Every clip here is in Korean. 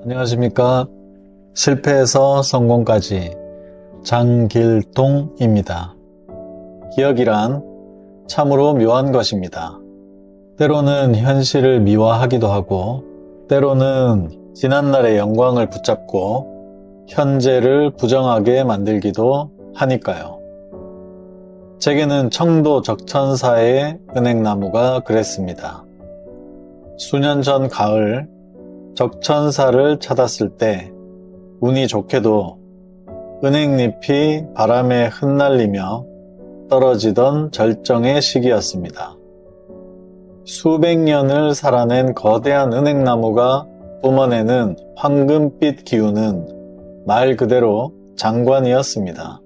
안녕하십니까. 실패에서 성공까지 장길동입니다. 기억이란 참으로 묘한 것입니다. 때로는 현실을 미화하기도 하고, 때로는 지난날의 영광을 붙잡고 현재를 부정하게 만들기도 하니까요. 제게는 청도 적천사의 은행나무가 그랬습니다. 수년 전 가을 적천사를 찾았을 때 운이 좋게도 은행잎이 바람에 흩날리며 떨어지던 절정의 시기였습니다. 수백 년을 살아낸 거대한 은행나무가 뿜어내는 황금빛 기운은 말 그대로 장관이었습니다.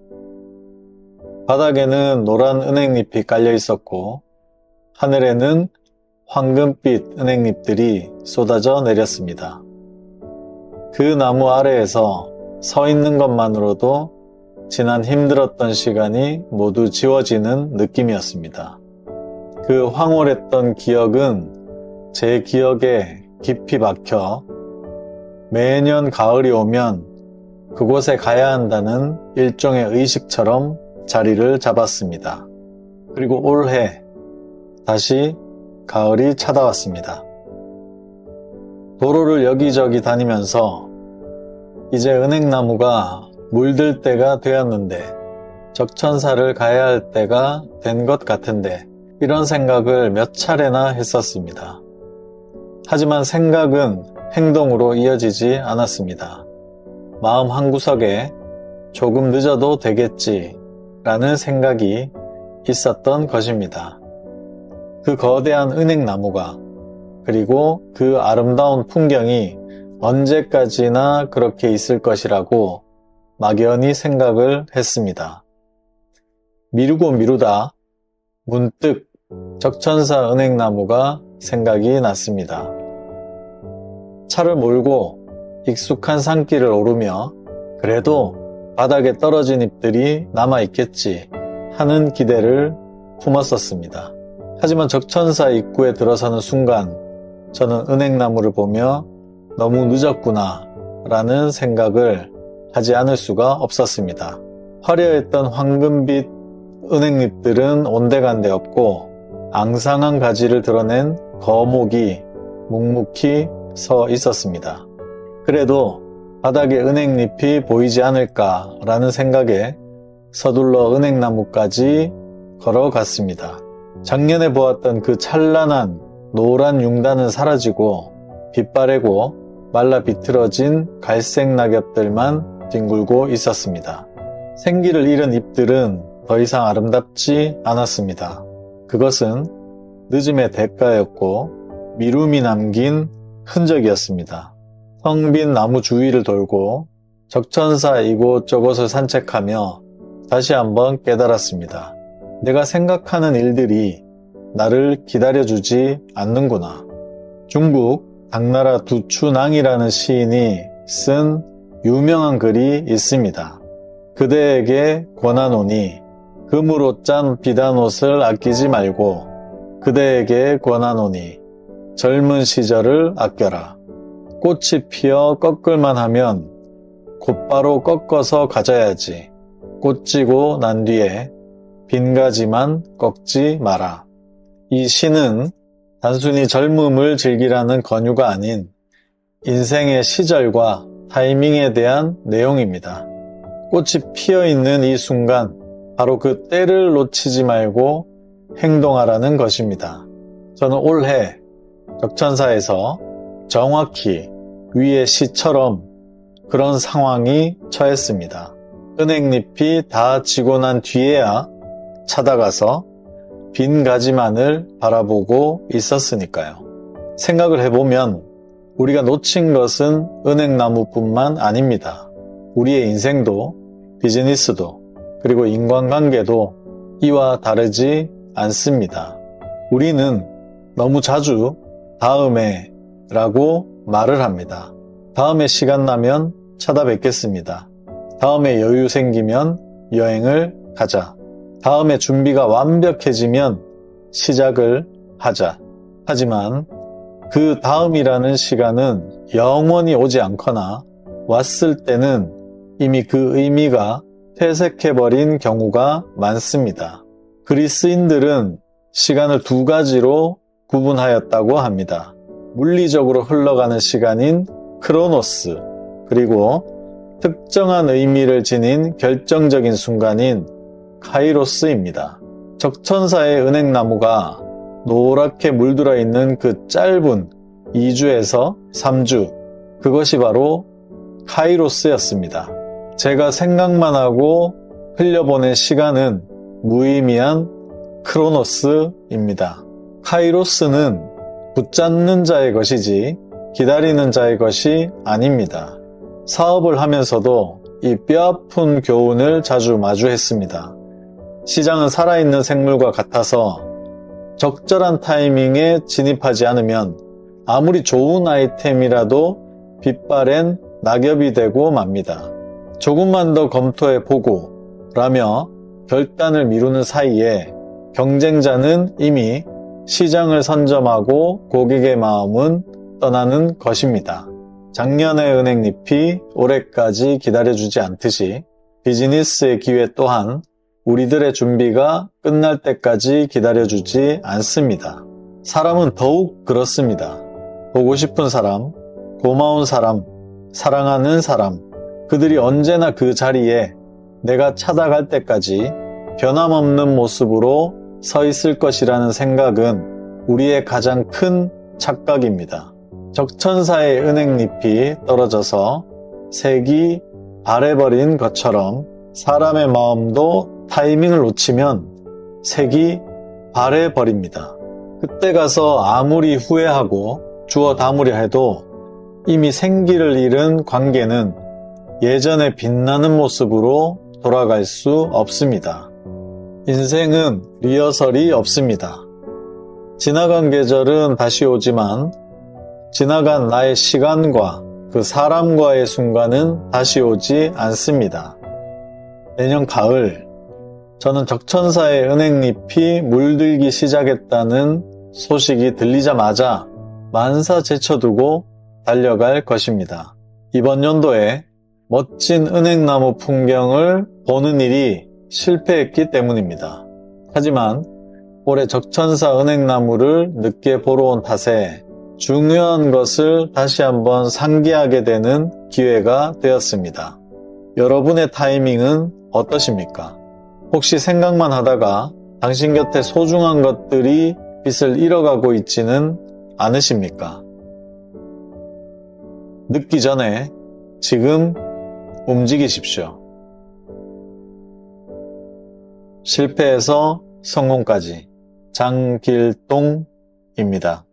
바닥에는 노란 은행잎이 깔려 있었고 하늘에는 황금빛 은행잎들이 쏟아져 내렸습니다. 그 나무 아래에서 서 있는 것만으로도 지난 힘들었던 시간이 모두 지워지는 느낌이었습니다. 그 황홀했던 기억은 제 기억에 깊이 박혀 매년 가을이 오면 그곳에 가야 한다는 일종의 의식처럼 자리를 잡았습니다. 그리고 올해 다시 가을이 찾아왔습니다. 도로를 여기저기 다니면서 이제 은행나무가 물들 때가 되었는데 적천사를 가야 할 때가 된 것 같은데 이런 생각을 몇 차례나 했었습니다. 하지만 생각은 행동으로 이어지지 않았습니다. 마음 한구석에 조금 늦어도 되겠지 라는 생각이 있었던 것입니다. 그 거대한 은행나무가 그리고 그 아름다운 풍경이 언제까지나 그렇게 있을 것이라고 막연히 생각을 했습니다. 미루고 미루다 문득 적천사 은행나무가 생각이 났습니다. 차를 몰고 익숙한 산길을 오르며 그래도 바닥에 떨어진 잎들이 남아있겠지 하는 기대를 품었었습니다. 하지만 적천사 입구에 들어서는 순간 저는 은행나무를 보며 너무 늦었구나 라는 생각을 하지 않을 수가 없었습니다. 화려했던 황금빛 은행잎들은 온데간데 없고 앙상한 가지를 드러낸 거목이 묵묵히 서 있었습니다. 그래도 바닥에 은행잎이 보이지 않을까라는 생각에 서둘러 은행나무까지 걸어갔습니다. 작년에 보았던 그 찬란한 노란 융단은 사라지고 빛바래고 말라 비틀어진 갈색 낙엽들만 뒹굴고 있었습니다. 생기를 잃은 잎들은 더 이상 아름답지 않았습니다. 그것은 늦음의 대가였고 미움이 남긴 흔적이었습니다. 텅 빈 나무 주위를 돌고 적천사 이곳저곳을 산책하며 다시 한번 깨달았습니다. 내가 생각하는 일들이 나를 기다려주지 않는구나. 중국 당나라 두추낭이라는 시인이 쓴 유명한 글이 있습니다. 그대에게 권하노니 금으로 짠 비단옷을 아끼지 말고 그대에게 권하노니 젊은 시절을 아껴라. 꽃이 피어 꺾을만 하면 곧바로 꺾어서 가져야지. 꽃 지고 난 뒤에 빈 가지만 꺾지 마라. 이 시는 단순히 젊음을 즐기라는 권유가 아닌 인생의 시절과 타이밍에 대한 내용입니다. 꽃이 피어있는 이 순간 바로 그 때를 놓치지 말고 행동하라는 것입니다. 저는 올해 적천사에서 정확히 위의 시처럼 그런 상황이 처했습니다. 은행잎이 다 지고 난 뒤에야 찾아가서 빈 가지만을 바라보고 있었으니까요. 생각을 해보면 우리가 놓친 것은 은행나무뿐만 아닙니다. 우리의 인생도 비즈니스도 그리고 인간관계도 이와 다르지 않습니다. 우리는 너무 자주 다음에 라고 말을 합니다. 다음에 시간 나면 찾아뵙겠습니다. 다음에 여유 생기면 여행을 가자. 다음에 준비가 완벽해지면 시작을 하자. 하지만 그 다음이라는 시간은 영원히 오지 않거나 왔을 때는 이미 그 의미가 퇴색해버린 경우가 많습니다. 그리스인들은 시간을 두 가지로 구분하였다고 합니다. 물리적으로 흘러가는 시간인 크로노스, 그리고 특정한 의미를 지닌 결정적인 순간인 카이로스입니다. 적천사의 은행나무가 노랗게 물들어 있는 그 짧은 2주에서 3주, 그것이 바로 카이로스였습니다. 제가 생각만 하고 흘려보낸 시간은 무의미한 크로노스입니다. 카이로스는 붙잡는 자의 것이지 기다리는 자의 것이 아닙니다. 사업을 하면서도 이 뼈아픈 교훈을 자주 마주했습니다. 시장은 살아있는 생물과 같아서 적절한 타이밍에 진입하지 않으면 아무리 좋은 아이템이라도 빛바랜 낙엽이 되고 맙니다. 조금만 더 검토해보고 라며 결단을 미루는 사이에 경쟁자는 이미 시장을 선점하고 고객의 마음은 떠나는 것입니다. 작년의 은행잎이 올해까지 기다려주지 않듯이 비즈니스의 기회 또한 우리들의 준비가 끝날 때까지 기다려주지 않습니다. 사람은 더욱 그렇습니다. 보고 싶은 사람, 고마운 사람, 사랑하는 사람, 그들이 언제나 그 자리에 내가 찾아갈 때까지 변함없는 모습으로 서 있을 것이라는 생각은 우리의 가장 큰 착각입니다. 적천사의 은행잎이 떨어져서 색이 바래버린 것처럼 사람의 마음도 타이밍을 놓치면 색이 바래버립니다. 그때 가서 아무리 후회하고 주워 담으려 해도 이미 생기를 잃은 관계는 예전의 빛나는 모습으로 돌아갈 수 없습니다. 인생은 리허설이 없습니다. 지나간 계절은 다시 오지만 지나간 나의 시간과 그 사람과의 순간은 다시 오지 않습니다. 내년 가을, 저는 적천사의 은행잎이 물들기 시작했다는 소식이 들리자마자 만사 제쳐두고 달려갈 것입니다. 이번 연도에 멋진 은행나무 풍경을 보는 일이 실패했기 때문입니다. 하지만 올해 적천사 은행나무를 늦게 보러 온 탓에 중요한 것을 다시 한번 상기하게 되는 기회가 되었습니다. 여러분의 타이밍은 어떠십니까? 혹시 생각만 하다가 당신 곁에 소중한 것들이 빛을 잃어가고 있지는 않으십니까? 늦기 전에 지금 움직이십시오. 실패에서 성공까지 장길동입니다.